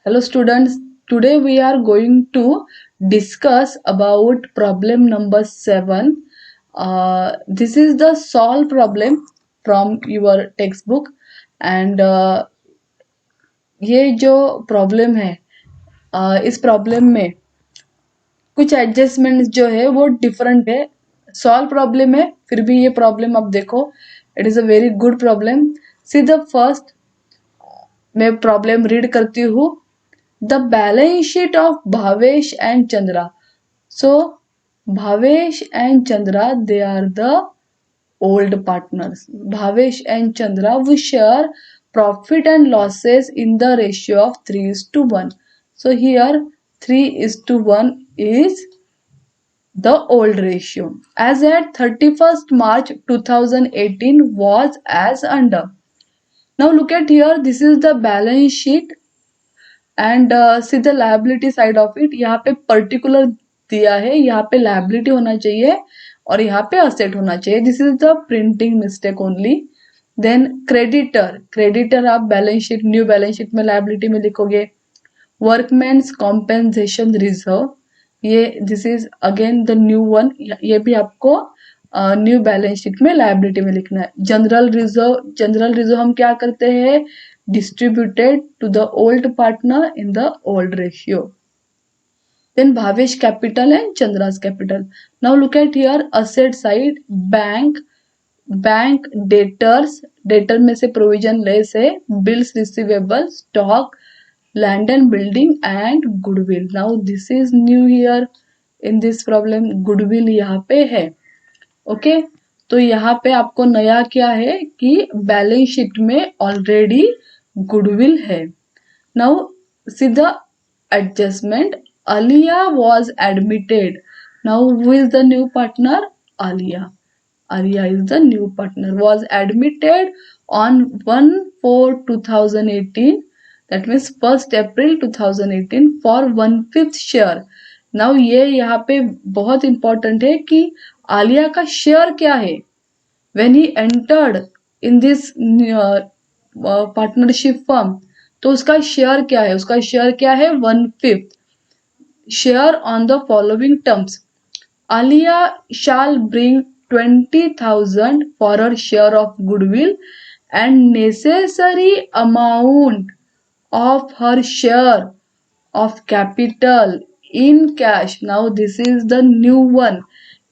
Hello students, today we are going to discuss about problem number 7. This is the solve problem from your textbook and ये जो problem है इस problem में कुछ adjustments जो है वो डिफरेंट है। सॉल्व प्रॉब्लम है फिर भी ये प्रॉब्लम आप देखो, it is a very good problem. See the first, मैं प्रॉब्लम रीड करती हूँ। The balance sheet of Bhavesh and Chandra. So, Bhavesh and Chandra, they are the old partners. Bhavesh and Chandra will share profit and losses in the ratio of 3:1. So, here 3:1 is the old ratio. As at 31st March 2018 was as under. Now, look at here, this is the balance sheet and see the liability side of it. यहाँ पे particular दिया है, यहाँ पे liability होना चाहिए और यहाँ पे असेट होना चाहिए। This is the printing mistake only. Then creditor, creditor आप balance sheet, new balance sheet में लायबिलिटी में लिखोगे। वर्कमैन्स कॉम्पेंसेशन रिजर्व, ये this is again the new one, ये भी आपको न्यू बैलेंस शीट में लायबिलिटी में लिखना है। जनरल रिजर्व, जनरल रिजर्व हम क्या करते हैं, distributed to the old partner in the old ratio. Then Bhavesh capital and Chandra's capital. Now look at here, asset side, bank, bank debtors, debtor में से provision less है, bills receivable, stock, land and building and goodwill. Now this is new here in this problem, goodwill यहाँ पे है। Okay तो यहाँ पे आपको नया क्या है कि बैलेंस शीट में ऑलरेडी गुडविल है। Now see the adjustment, Alia was admitted. Now who is the new partner, Alia, Alia is the new partner, was admitted on 1/4/2018, that means 1 April 2018 for 1/5 share. Now ये यहाँ पे बहुत इंपॉर्टेंट है कि आलिया का शेयर क्या है। When he entered in this partnership firm, तो उसका शेयर क्या है, उसका शेयर क्या है 1/5 share on the following terms. Alia shall bring 20,000 for her share of goodwill and necessary amount of her share of capital in cash. Now this is the new one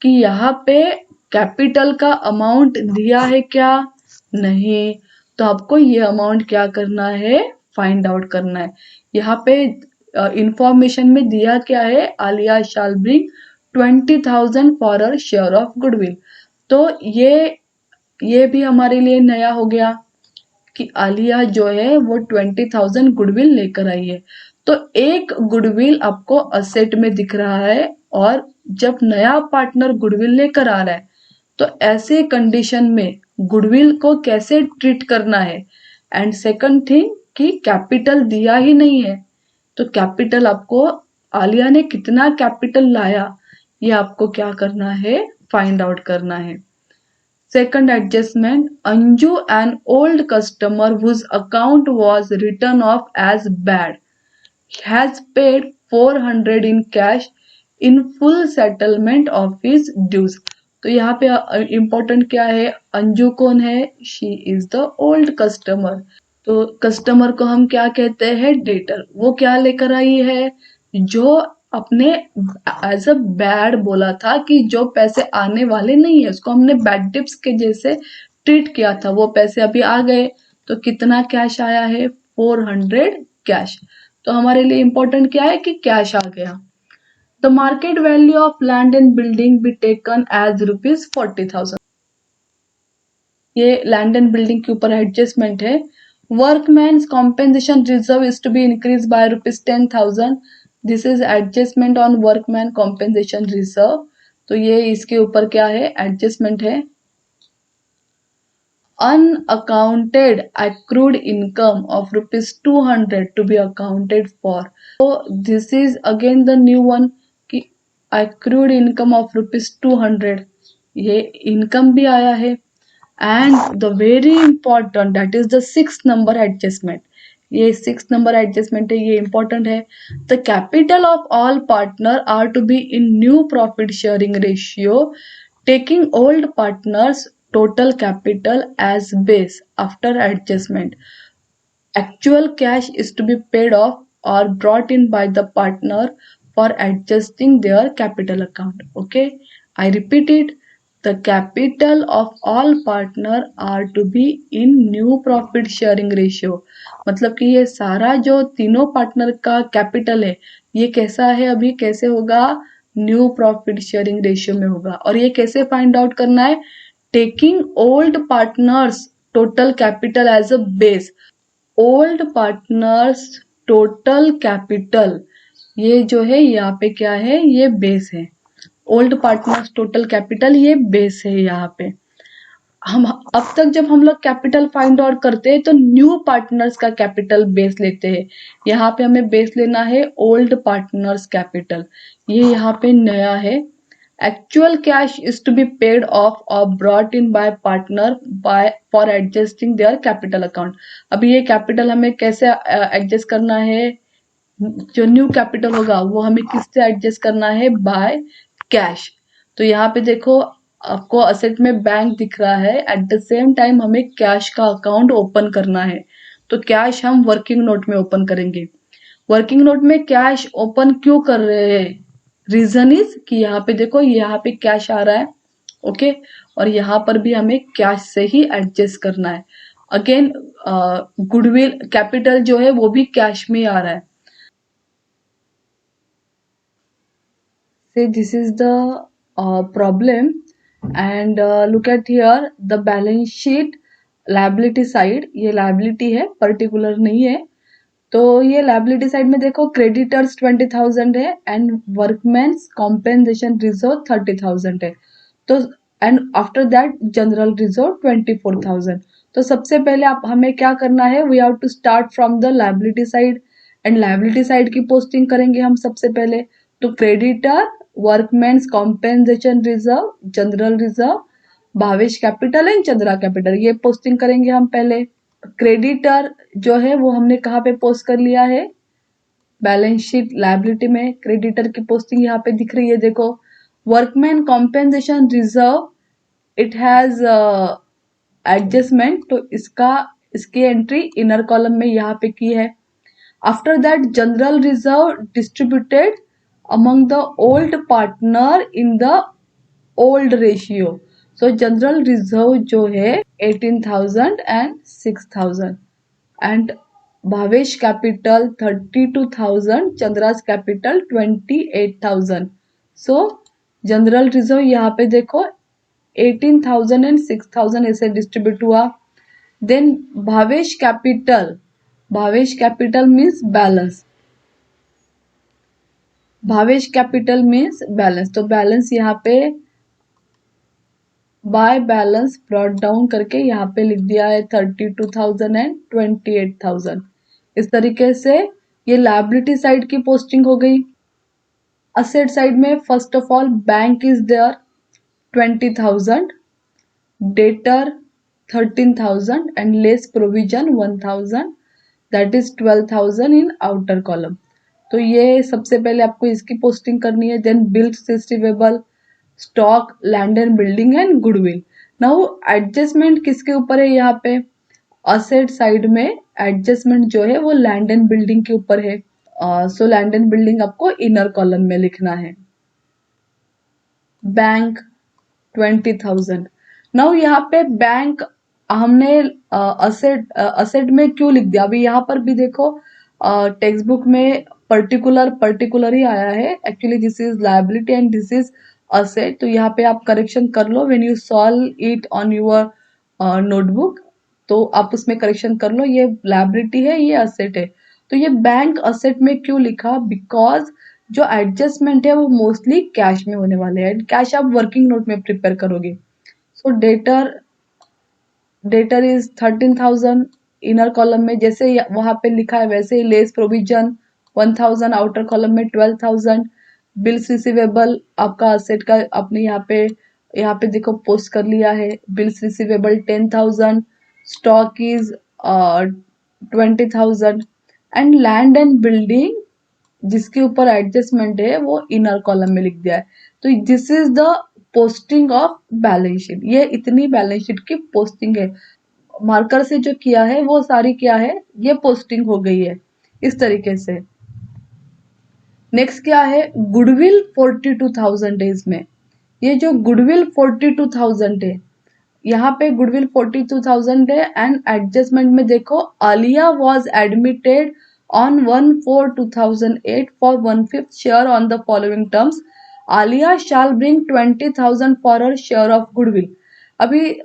कि यहाँ पे कैपिटल का amount दिया है क्या, नहीं, तो आपको ये अमाउंट क्या करना है, फाइंड आउट करना है। यहाँ पे इंफॉर्मेशन में दिया क्या है, Alia shall bring 20,000 for her share of goodwill. तो ये भी हमारे लिए नया हो गया कि आलिया जो है वो 20,000 गुडविल लेकर आई है। तो एक गुडविल आपको असेट में दिख रहा है और जब नया पार्टनर गुडविल लेकर आ रहा है तो ऐसे कंडीशन में गुडविल को कैसे ट्रीट करना है। एंड सेकंड थिंग कि कैपिटल दिया ही नहीं है, तो कैपिटल आपको, आलिया ने कितना कैपिटल लाया, ये आपको क्या करना है, फाइंड आउट करना है। Second adjustment, Anju an old customer whose account was written off as bad has paid 400 in cash in full settlement of his dues. तो यहाँ पे इंपॉर्टेंट क्या है, अंजू कौन है, she is the old customer. तो कस्टमर को हम क्या कहते हैं, डेटर। वो क्या लेकर आई है, जो अपने एज अ बैड बोला था कि जो पैसे आने वाले नहीं है उसको हमने बैड टिप्स के जैसे ट्रीट किया था, वो पैसे अभी आ गए। तो कितना कैश आया है, 400 कैश। तो हमारे लिए इंपॉर्टेंट क्या है कि कैश आ गया। The market value of land and building be taken as ₹40,000. ये लैंड एंड बिल्डिंग के ऊपर एडजस्टमेंट है। Workmen's compensation reserve is to be increase by ₹10,000। This is adjustment on workman compensation reserve. तो ये इसके ऊपर क्या है, एडजस्टमेंट है। Unaccounted accrued income of ₹200 to be accounted for. So this is again the new one कि accrued income of ₹200, ये income भी आया है। And the very important, that is the 6th number adjustment ये 6 नंबर एडजस्टमेंट है, ये important है। The capital of all partner are to be in new profit sharing ratio taking old partners total capital as base after adjustment. Actual cash is to be paid off or brought in by the partner for adjusting their capital account. Okay, I repeat it. The capital of all partner are to be in new profit sharing ratio. मतलब कि ये सारा जो तीनों partner का capital है ये कैसा है, अभी कैसे होगा, न्यू प्रॉफिट शेयरिंग रेशियो में होगा। और ये कैसे फाइंड आउट करना है, taking old partners total capital as a base. Old partners total capital, ये जो है यहाँ पे क्या है, ये बेस है। ओल्ड पार्टनर्स टोटल कैपिटल ये बेस है। यहाँ पे हम अब तक जब हम लोग कैपिटल फाइंड आउट करते हैं तो न्यू पार्टनर्स का कैपिटल बेस लेते हैं। यहाँ पे हमें बेस लेना है ओल्ड पार्टनर्स कैपिटल, ये यहाँ पे नया है। Actual cash is to be paid off or brought in by partner for adjusting their capital account। अभी ये कैपिटल हमें कैसे एडजस्ट करना है, जो न्यू कैपिटल होगा वो हमें किससे एडजस्ट करना है, बाय कैश। तो यहाँ पे देखो आपको असेट में बैंक दिख रहा है, एट द सेम टाइम हमें कैश का अकाउंट ओपन करना है। तो कैश हम वर्किंग नोट में ओपन करेंगे। वर्किंग नोट में कैश ओपन क्यों कर रहे हैं, रीजन इज कि यहाँ पे देखो यहाँ पे कैश आ रहा है, ओके, और यहाँ पर भी हमें कैश से ही एडजस्ट करना है। अगेन गुडविल कैपिटल जो है वो भी कैश में आ रहा है। Say this is the problem and look at here the balance sheet liability side, ये liability है पर्टिकुलर नहीं है। तो ये लाइबिलिटी साइड में देखो क्रेडिटर्स 20,000 है एंड वर्कमैन्स कॉम्पेंसेशन रिजर्व 30,000 है। तो and after that general reserve 24,000। तो सबसे पहले आप हमें क्या करना है, we have to start from the liability side and liability side की पोस्टिंग करेंगे हम सबसे पहले। तो creditor, workmen's compensation reserve, general reserve, Bhavesh capital and Chandra capital, ये पोस्टिंग करेंगे हम पहले। क्रेडिटर जो है वो हमने कहाँ पे पोस्ट कर लिया है, बैलेंस शीट लायबिलिटी में क्रेडिटर की पोस्टिंग यहाँ पे दिख रही है। देखो workman compensation reserve, it has adjustment, तो इसकी एंट्री इनर कॉलम में यहाँ पे की है। After that general reserve distributed among the old partner in the old ratio. So general reserve जो है 18,000 and 6,000 and Bhavesh capital 32,000, Chandra's capital 28,000। So general reserve यहाँ पे देखो 18,000 एंड 6,000 ऐसे डिस्ट्रीब्यूट हुआ। Then Bhavesh capital means balance, Bhavesh capital means balance. तो balance यहाँ पे बाय बैलेंस ब्रॉट डाउन करके यहाँ पे लिख दिया है 32,000 एंड 28,000। इस तरीके से ये लायबिलिटी साइड की पोस्टिंग हो गई। असेट साइड में first of all bank is there 20,000, debtor 13,000 and less provision 1,000, that is 12,000 in outer column. तो ये सबसे पहले आपको इसकी पोस्टिंग करनी है। Then bills receivable, stock, land and building and goodwill. Now adjustment किसके ऊपर है, यहाँ पे असेट साइड में एडजस्टमेंट जो है वो लैंड एंड बिल्डिंग के ऊपर है। सो लैंड एंड बिल्डिंग आपको इनर कॉलम में लिखना है। बैंक 20,000। नाउ यहाँ पे बैंक हमने असेट में क्यों लिख दिया, अभी यहाँ पर भी देखो टेक्स्ट बुक में पर्टिकुलर ही आया है। Actually this is liability and this is asset. तो यहाँ पे आप करेक्शन कर लो when you solve it on your notebook, तो आप उसमें करेक्शन कर लो। ये लायबिलिटी है, ये असेट है। तो ये बैंक असेट में क्यों लिखा, बिकॉज जो एडजस्टमेंट है वो मोस्टली कैश में होने वाले हैं। कैश आप वर्किंग नोट में प्रिपेयर करोगे। सो डेटर इज 13,000 इनर कॉलम में, जैसे वहां पे लिखा है वैसे ही लेस प्रोविजन 1,000, आउटर कॉलम में 12,000। बिल्स रिसीवेबल आपका असेट का आपने यहाँ पे देखो पोस्ट कर लिया है। Bills receivable 10,000, stock is 20,000 and land and building जिसके ऊपर एडजस्टमेंट है वो इनर कॉलम में लिख दिया है। तो this is the posting of balance sheet, ये इतनी बैलेंस शीट की पोस्टिंग है। मार्कर से जो किया है वो सारी क्या है, ये पोस्टिंग हो गई है इस तरीके से। नेक्स्ट क्या है, गुडविल 42,000 है इसमें। ये जो गुडविल 42,000 है, यहाँ पे गुडविल 42,000 है एंड एडजस्टमेंट में देखो Alia was admitted on 1/4/2008 for 1/5 share on the following terms. Alia shall bring 20,000 for her share of goodwill. अभी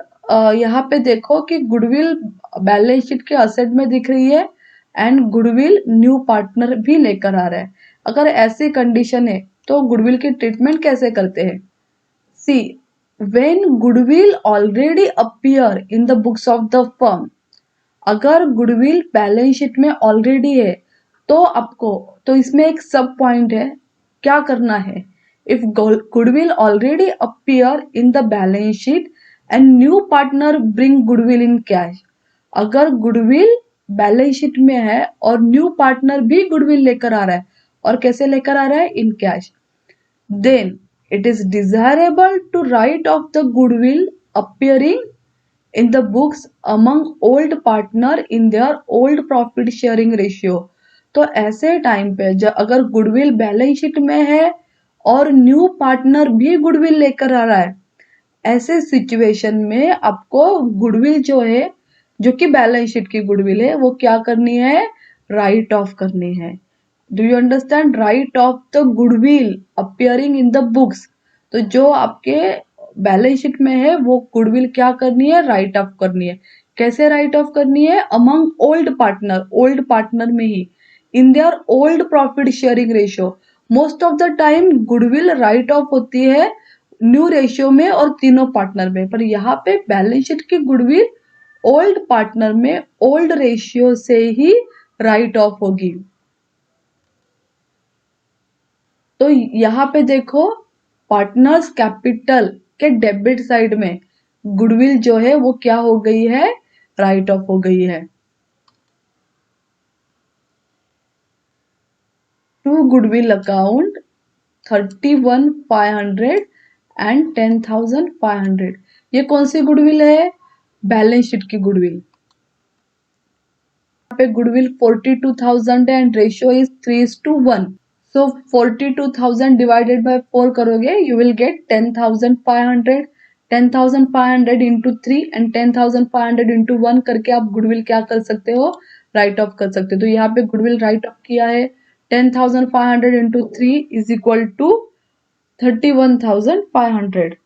यहाँ पे देखो कि गुडविल बैलेंस शीट के असेट में दिख रही है एंड गुडविल न्यू पार्टनर भी लेकर आ रहा है। अगर ऐसी कंडीशन है तो गुडविल की ट्रीटमेंट कैसे करते हैं? सी, when goodwill already appear in the books of the firm, अगर गुडविल बैलेंस शीट में ऑलरेडी है तो आपको, तो इसमें एक सब पॉइंट है, क्या करना है, if goodwill already appear in the balance sheet and new partner bring goodwill in cash. अगर गुडविल बैलेंस शीट में है और न्यू पार्टनर भी गुडविल लेकर आ रहा है, और कैसे लेकर आ रहा है, in cash, then it is desirable to write off the goodwill appearing in the books among old partner in their old profit sharing ratio। तो ऐसे टाइम पे जब अगर गुडविल बैलेंस शीट में है और न्यू पार्टनर भी गुडविल लेकर आ रहा है, ऐसे सिचुएशन में आपको गुडविल जो है, जो कि बैलेंस शीट की गुडविल है, वो क्या करनी है, राइट ऑफ करनी है। Do you understand, right of the goodwill appearing in the books. तो जो आपके बैलेंस शीट में है वो गुडविल क्या करनी है, राइट ऑफ करनी है। कैसे राइट ऑफ करनी है, among old partner, old partner में ही, in their old profit sharing ratio. Most of the time goodwill write off होती है न्यू रेशियो में और तीनों पार्टनर में, पर यहाँ पे बैलेंस शीट की गुडविल ओल्ड पार्टनर में ओल्ड रेशियो से ही राइट ऑफ होगी। तो यहाँ पे देखो पार्टनर्स कैपिटल के डेबिट साइड में गुडविल जो है वो क्या हो गई है, राइट ऑफ हो गई है। टू गुडविल अकाउंट 31,500 एंड 10,500, ये कौन सी गुडविल है, बैलेंस शीट की गुडविल। यहाँ पे गुडविल 42,000 है and ratio is 3:1। So 42,000 divided by 4 करोगे, you will get 10,500। 10,500 into 3 and 10,500 into 1 करके आप गुडविल क्या कर सकते हो, राइट ऑफ कर सकते हो। तो यहाँ पे गुडविल राइट ऑफ किया है, 10,500 into 3 is equal to 31,500।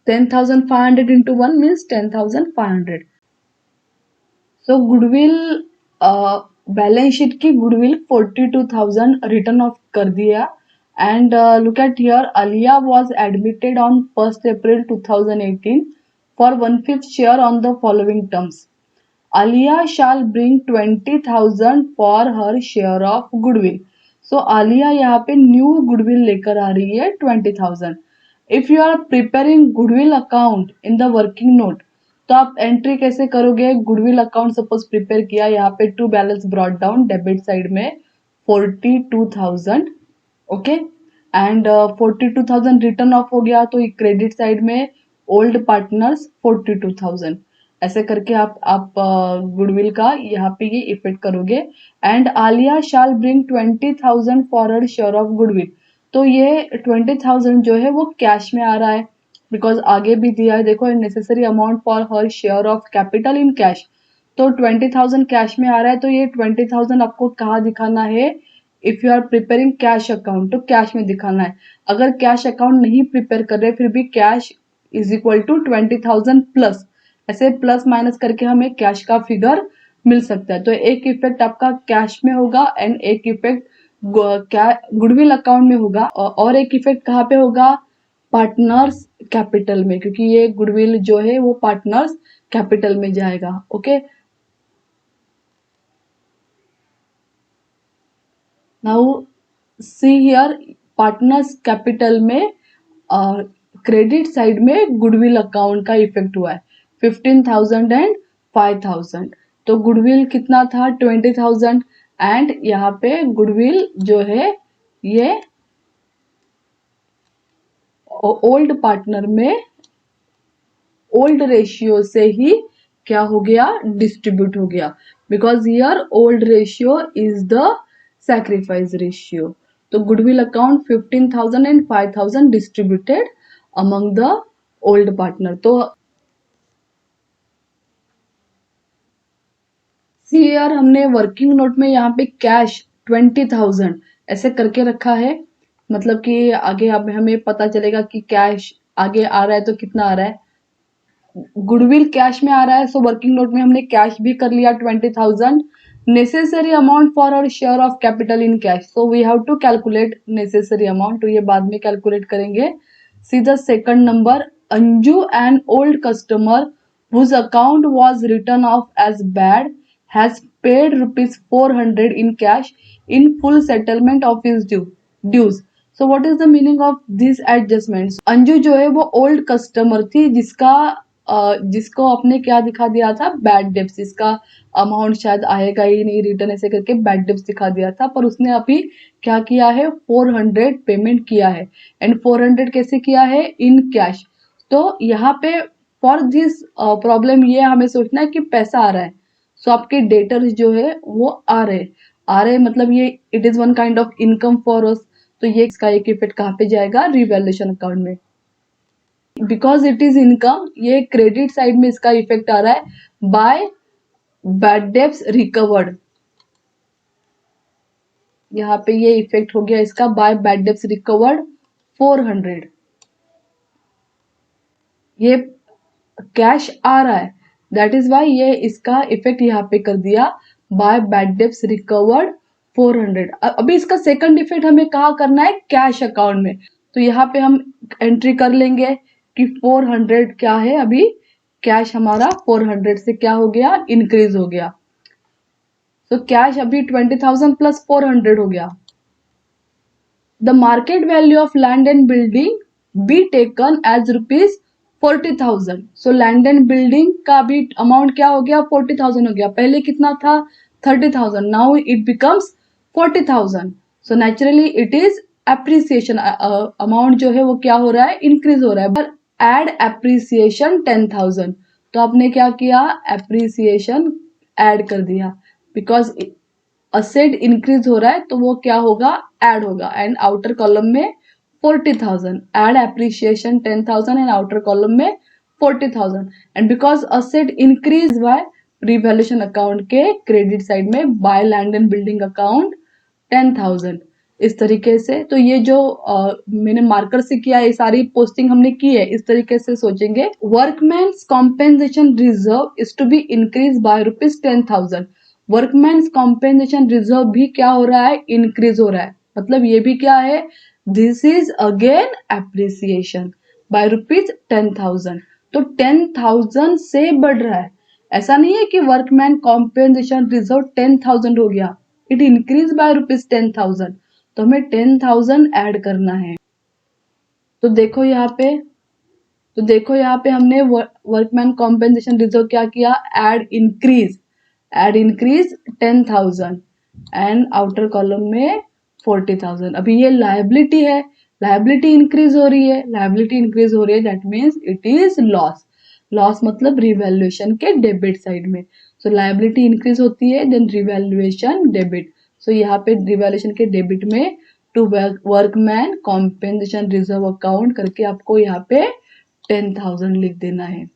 10,500 into 1 means 10,500। So goodwill balance sheet की गुडविल 42,000 रिटर्न ऑफ कर दिया and look at here, Alia was admitted on 1 April 2018 for 1/5 share on the following terms. Alia shall bring 20,000 for her share of goodwill. So Alia यहाँ पे new goodwill लेकर आ रही है 20,000। If you are preparing goodwill account in the working note, तो आप entry कैसे करोगे, गुडविल अकाउंट सपोज प्रिपेयर किया, यहाँ पे to balance brought down, debit side में 42,000, ओके, एंड 42,000 रिटर्न ऑफ हो गया, तो क्रेडिट साइड में ओल्ड पार्टनर्स 42,000, ऐसे करके आप गुडविल का यहाँ पे ये इफेक्ट करोगे। And Alia shall bring 20,000 for her share of goodwill, तो ये 20,000 जो है वो कैश में आ रहा है, बिकॉज आगे भी दिया है देखो, necessary amount for her share of capital in cash, तो 20,000 कैश में आ रहा है। तो ये 20,000 आपको कहाँ दिखाना है, if you are preparing cash account तो कैश में दिखाना है। अगर कैश अकाउंट नहीं प्रिपेयर कर रहे फिर भी cash is equal to 20,000 plus, ऐसे प्लस माइनस करके हमें कैश का फिगर मिल सकता है। तो एक इफेक्ट आपका कैश में होगा एंड एक इफेक्ट गुडविल अकाउंट में होगा, और एक इफेक्ट कहाँ पे होगा, पार्टनर्स कैपिटल में, क्योंकि ये गुडविल जो है वो पार्टनर्स कैपिटल में जाएगा। Okay, now see here, partners capital में क्रेडिट साइड में गुडविल अकाउंट का इफेक्ट हुआ है 15,000 एंड 5,000। तो गुडविल कितना था 20,000 एंड यहाँ पे गुडविल जो है ये ओल्ड पार्टनर में ओल्ड रेशियो से ही क्या हो गया डिस्ट्रीब्यूट हो गया because here old ratio is the sacrifice ratio. तो goodwill account 15,000 and 5,000 distributed among the old partner. तो हियर हमने वर्किंग नोट में यहाँ पे कैश 20,000 ऐसे करके रखा है, मतलब कि आगे अब हमें पता चलेगा कि कैश आगे आ रहा है तो कितना आ रहा है। गुडविल कैश में आ रहा है, सो वर्किंग नोट में हमने कैश भी कर लिया 20,000। Necessary amount for our share of capital in cash, so we have to calculate necessary amount, तो ये बाद में कैलकुलेट करेंगे। See the second number, Anju an old customer whose account was written off as bad has paid rupees 400 in cash in full settlement of his dues. So what is the meaning of these adjustments? Anju जो है वो old customer थी जिसको आपने क्या दिखा दिया था बैड डेब्ट्स, इसका अमाउंट शायद आएगा ही नहीं रिटर्न ऐसे करके बैड डेब्ट्स दिखा दिया था, पर उसने अभी क्या किया है 400 पेमेंट किया है एंड 400 कैसे किया है इन कैश। तो यहाँ पे फॉर दिस प्रॉब्लम ये हमें सोचना है कि पैसा आ रहा है, सो आपके डेटर्स जो है वो आ रहे मतलब ये it is one kind of income for us. तो ये इसका एक इफेक्ट कहाँ पे जाएगा रिवैल्यूएशन अकाउंट में, बिकॉज इट इज इनकम, ये क्रेडिट साइड में इसका इफेक्ट आ रहा है बाय बैड डेब्ट्स रिकवर्ड। यहाँ पे ये इफेक्ट हो गया इसका बाय बैड डेब्ट्स रिकवर्ड 400, ये कैश आ रहा है दैट इज वाई ये इसका इफेक्ट यहाँ पे कर दिया बाय बैड डेब्ट्स रिकवर्ड 400। अभी इसका सेकंड इफेक्ट हमें कहाँ करना है कैश अकाउंट में, तो यहाँ पे हम एंट्री कर लेंगे कि 400 क्या है, अभी कैश हमारा 400 से क्या हो गया इंक्रीज हो गया। तो कैश अभी 20,000 प्लस 400 हो गया। The market value of land and building be taken as rupees 40,000। So land and building का भी अमाउंट क्या हो गया 40,000 हो गया, पहले कितना था 30,000, now it becomes 40,000। So naturally it is appreciation amount जो है वो क्या हो रहा है इंक्रीज हो रहा है। पर एड एप्रिसिएशन 10,000, तो आपने क्या किया एप्रिसिएशन ऐड कर दिया बिकॉज असेट इंक्रीज हो रहा है तो वो क्या होगा ऐड होगा एंड आउटर कॉलम में 40,000 add appreciation 10,000 and outer column में 40,000 and because asset increase by revaluation account के क्रेडिट साइड में by land and building account 10,000 इस तरीके से। तो ये जो मैंने मार्कर से किया ये सारी पोस्टिंग हमने की है, इस तरीके से सोचेंगे। Workmen's compensation reserve is to be increase by ₹10,000। Workmen's compensation reserve भी क्या हो रहा है इंक्रीज हो रहा है, मतलब ये भी क्या है this is again appreciation by ₹10,000। तो 10,000 से बढ़ रहा है, ऐसा नहीं है कि वर्कमैन कॉम्पेंसेशन रिजर्व 10,000 हो गया, इट इंक्रीज बाय ₹10,000, तो हमें 10,000 ऐड करना है। तो देखो यहाँ पे हमने वर्कमैन कॉम्पेंसेशन रिजर्व क्या किया add increase 10,000 and outer column में 40,000। अभी ये लायबिलिटी है, लायबिलिटी इंक्रीज हो रही है that means it is loss मतलब रिवैल्यूएशन के डेबिट साइड में। सो लायबिलिटी इंक्रीज होती है देन रिवैल्यूएशन डेबिट। सो यहाँ पे रिवैल्यूएशन के डेबिट में to workman compensation reserve account करके आपको यहाँ पे 10,000 लिख देना है।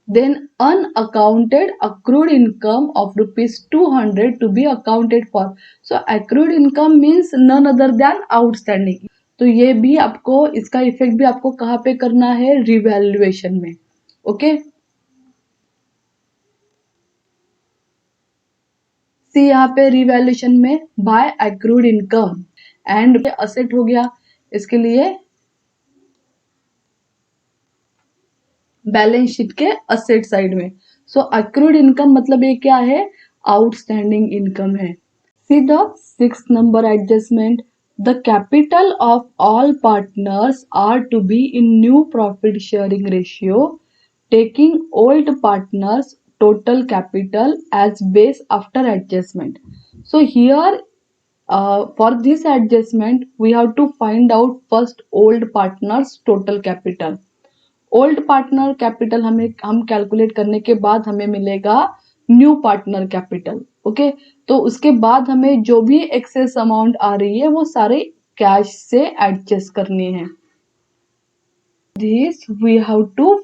Then unaccounted accrued income of ₹200 to be accounted for. So accrued income means none other than outstanding. तो ये भी आपको इसका इफेक्ट भी आपको कहाँ पे करना है रिवैल्यूएशन में, ओके। सी यहाँ पे रिवैल्यूएशन में by accrued income and asset हो गया, इसके लिए बैलेंस शीट के असेट साइड में। सो अक्रूड इनकम मतलब ये क्या है आउटस्टैंडिंग इनकम है। See the 6th number adjustment, the capital of all partners are to be in new profit sharing ratio taking old partners total capital as base after adjustment. So here for this adjustment we have to find out first old partners total capital. Old partner capital हम calculate करने के बाद हमें मिलेगा new partner capital. Okay, तो उसके बाद हमें जो भी एक्सेस अमाउंट आ रही है वो सारे कैश से एडजस्ट करनी है. This we have to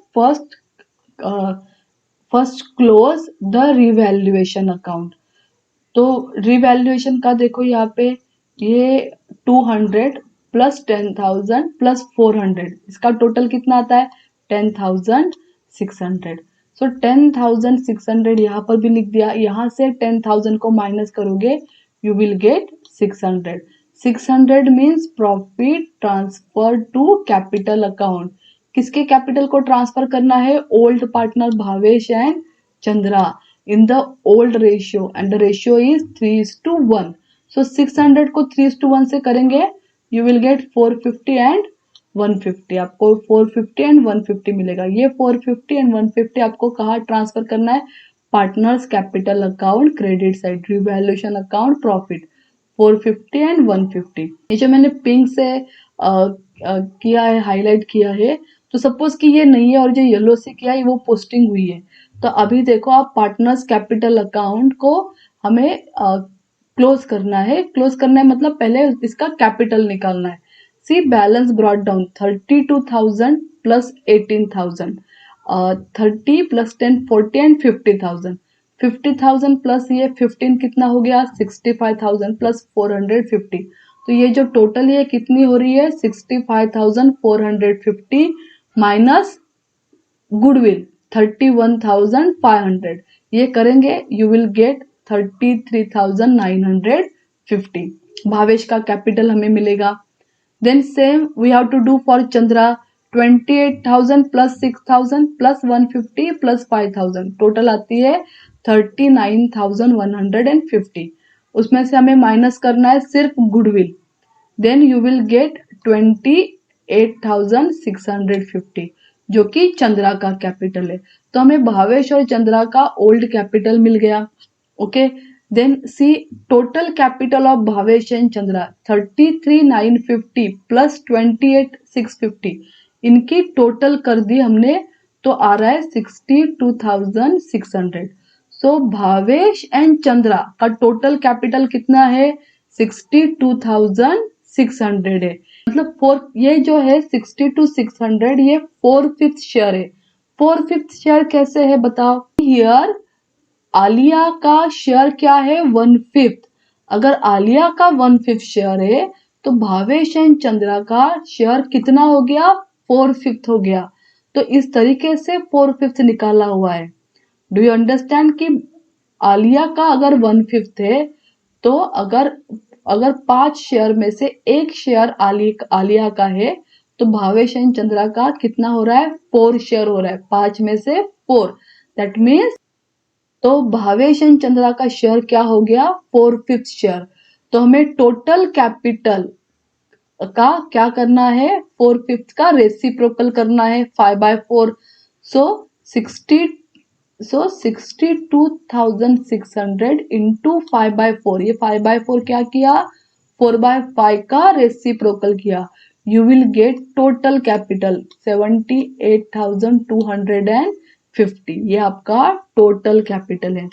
first close the revaluation account. तो रिवैल्यूएशन का देखो यहाँ पे ये 200 प्लस 10,000 प्लस 400, इसका टोटल कितना आता है 10,600. सो 10,600 यहाँ पर भी लिख दिया. यहाँ से 10,000 को माइनस करोगे you will get 600. 600 means profit transfer to capital account. किसके कैपिटल को ट्रांसफर करना है? Old partner Bhavesh and Chandra in the old ratio and the ratio is 3:1. So 600 को 3:1 से करेंगे you will get 450 and 150. आपको 450 and 150 मिलेगा. ये 450 and 150 आपको कहाँ ट्रांसफर करना है? Partners capital account credit side, revaluation account profit 450 and 150. ये जो मैंने पिंक से किया है, हाईलाइट किया है, तो सपोज कि ये नहीं है और जो येलो से किया है वो पोस्टिंग हुई है. तो अभी देखो आप पार्टनर्स कैपिटल अकाउंट को हमें क्लोज करना है. क्लोज करना है मतलब पहले इसका कैपिटल निकालना है. C balance brought down 32,000 plus 18,000, 30 plus 10 40 and 50,000. 50,000 प्लस ये 15 कितना हो गया 65,000 प्लस 450. तो ये जो टोटल है कितनी हो रही है 65,450 माइनस गुडविल 31,500. ये करेंगे यू विल गेट 33,950. भावेश का कैपिटल हमें मिलेगा. Then same we have to do for Chandra. 28,000 plus 6,000 plus 150 plus 5,000 total आती है 39,150. उसमें से हमें माइनस करना है सिर्फ goodwill. Then you will get 28,650 जो कि चंद्रा का कैपिटल है. तो हमें भावेश और चंद्रा का ओल्ड कैपिटल मिल गया. Okay, then see total capital of Bhavesh and Chandra 33,950 plus 28,650. इनकी टोटल कर दी हमने तो आ रहा है 62,600. सो भावेश एंड चंद्रा का टोटल कैपिटल कितना है 62,600 है. मतलब ये जो है 62,600 ये 4/5 शेयर है. 4/5 शेयर कैसे है बताओ. हियर आलिया का शेयर क्या है 1/5. अगर आलिया का 1/5 शेयर है तो भावेश एंड चंद्रा का शेयर कितना हो गया 4/5 हो गया. तो इस तरीके से 4/5 निकाला हुआ है. डू यू अंडरस्टैंड कि आलिया का अगर 1/5 है तो अगर 5 शेयर में से एक शेयर आलिया का है तो भावेश एंड चंद्रा का कितना हो रहा है 4 शेयर हो रहा है. 5 में से 4 दैट मीन्स तो भावेश एंड चंद्रा का शेयर क्या हो गया 4/5 शेयर. तो हमें टोटल कैपिटल का क्या करना है 4/5 का रेसिप्रोकल करना है 5/4. सो 62,600 इंटू 5/4. ये 5/4 क्या किया 4/5 का रेसिप्रोकल किया. You will get total capital 78,250. ये आपका टोटल कैपिटल है.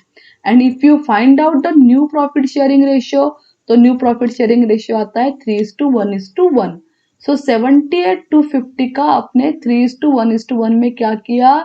And if you find out the new profit sharing ratio तो न्यू प्रॉफिट शेयरिंग रेशियो आता है 3:1:1. सो 78,250 का आपने 3:1:1 में क्या किया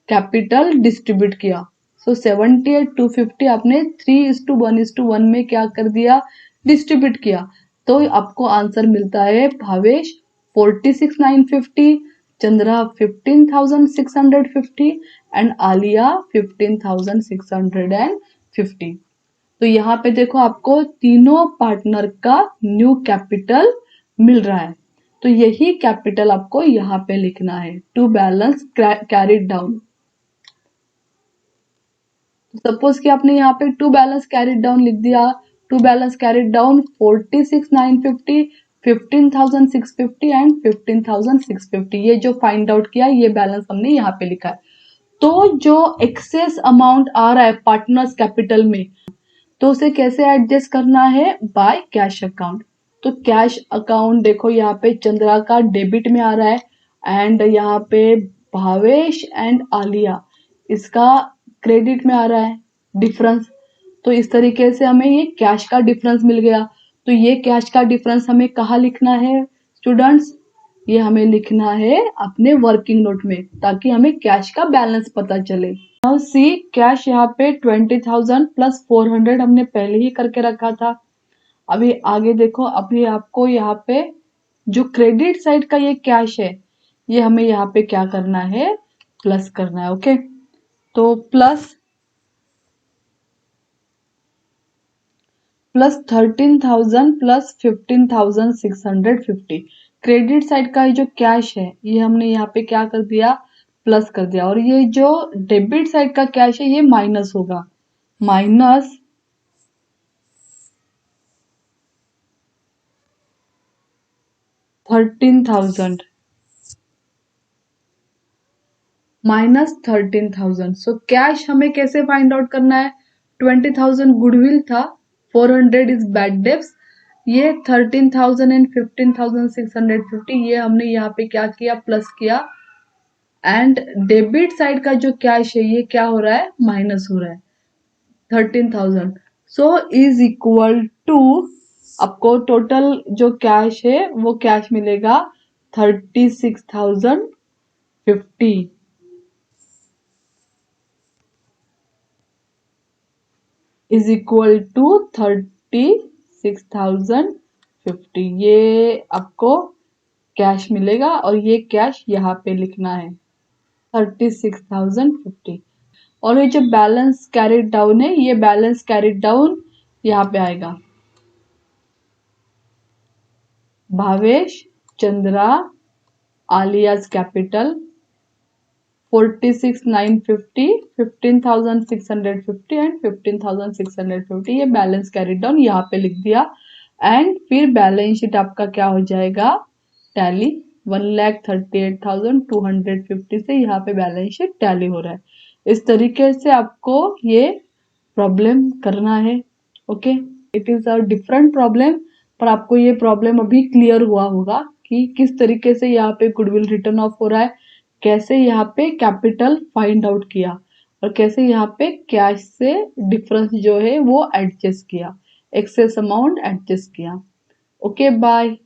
कैपिटल डिस्ट्रीब्यूट किया. सो 78,250 आपने 3:1:1 में क्या कर दिया डिस्ट्रीब्यूट किया. तो आपको आंसर मिलता है भावेश 46,950, चंद्रा 15,650 एंड आलिया 15,650. तो यहाँ पे देखो आपको तीनों पार्टनर का न्यू कैपिटल मिल रहा है. तो यही कैपिटल आपको यहाँ पे लिखना है to balance carried down. Suppose कि आपने यहाँ पे टू बैलेंस कैरिड डाउन लिख दिया. To balance carried down 46,950, 15,650 and 15,650. ये जो फाइंड आउट किया ये बैलेंस हमने यहाँ पे लिखा है. तो जो एक्सेस अमाउंट आ रहा है पार्टनर्स कैपिटल में, तो उसे कैसे एडजस्ट करना है? By cash account. तो कैश अकाउंट देखो यहाँ पे चंद्रा का डेबिट में आ रहा है एंड यहाँ पे भावेश एंड आलिया इसका क्रेडिट में आ रहा है डिफरेंस। तो इस तरीके से हमें ये कैश का डिफरेंस मिल गया। तो ये कैश का डिफरेंस हमें कहाँ लिखना है स्टूडेंट्स? ये हमें लिखना है अपने वर्किंग नोट में, ताकि हमें कैश का बैलेंस पता चले। नाउ सी कैश यहाँ पे 20,000 प्लस 400 हमने पहले ही करके रखा था। अभी आगे देखो, अभी आपको यहाँ पे जो क्रेडिट साइड का ये कैश है, ये हमें यहाँ पे क्या करना है? प्लस करना है। ओके, तो प्लस 13,000 प्लस 15,650। क्रेडिट साइड का जो कैश है ये हमने यहाँ पे क्या कर दिया? प्लस कर दिया। और ये जो डेबिट साइड का कैश है ये माइनस होगा, माइनस 13,000, माइनस 13,000। सो कैश हमें कैसे फाइंड आउट करना है? 20,000 गुडविल था, 400 इज बैड डेब्ट्स, ये 13,000 एंड 15,650 ये हमने यहाँ पे क्या किया? प्लस किया। एंड डेबिट साइड का जो कैश है ये क्या हो रहा है? माइनस हो रहा है 13,000। सो इज इक्वल टू आपको टोटल जो कैश है वो कैश मिलेगा 36,050 इज इक्वल टू 36,050। ये आपको कैश मिलेगा और ये कैश यहाँ पे लिखना है 36,050। और ये जो बैलेंस कैरिड डाउन है, ये बैलेंस कैरिड डाउन यहाँ पे आएगा। भावेश, चंद्रा, आलियाज कैपिटल 46,950, 15,650 एंड 15,650 ये बैलेंस कैरिड डाउन यहाँ पे लिख दिया। एंड फिर बैलेंस शीट आपका क्या हो जाएगा? टैली 1,38,250 से यहाँ पे बैलेंस शीट टैली हो रहा है। इस तरीके से आपको ये प्रॉब्लम करना है। Okay, it is a different problem, पर आपको ये प्रॉब्लम अभी क्लियर हुआ होगा कि किस तरीके से यहाँ पे गुडविल रिटर्न ऑफ हो रहा है, कैसे यहाँ पे कैपिटल फाइंड आउट किया और कैसे यहाँ पे कैश से डिफरेंस जो है वो एडजस्ट किया, एक्सेस अमाउंट एडजस्ट किया। Okay, bye.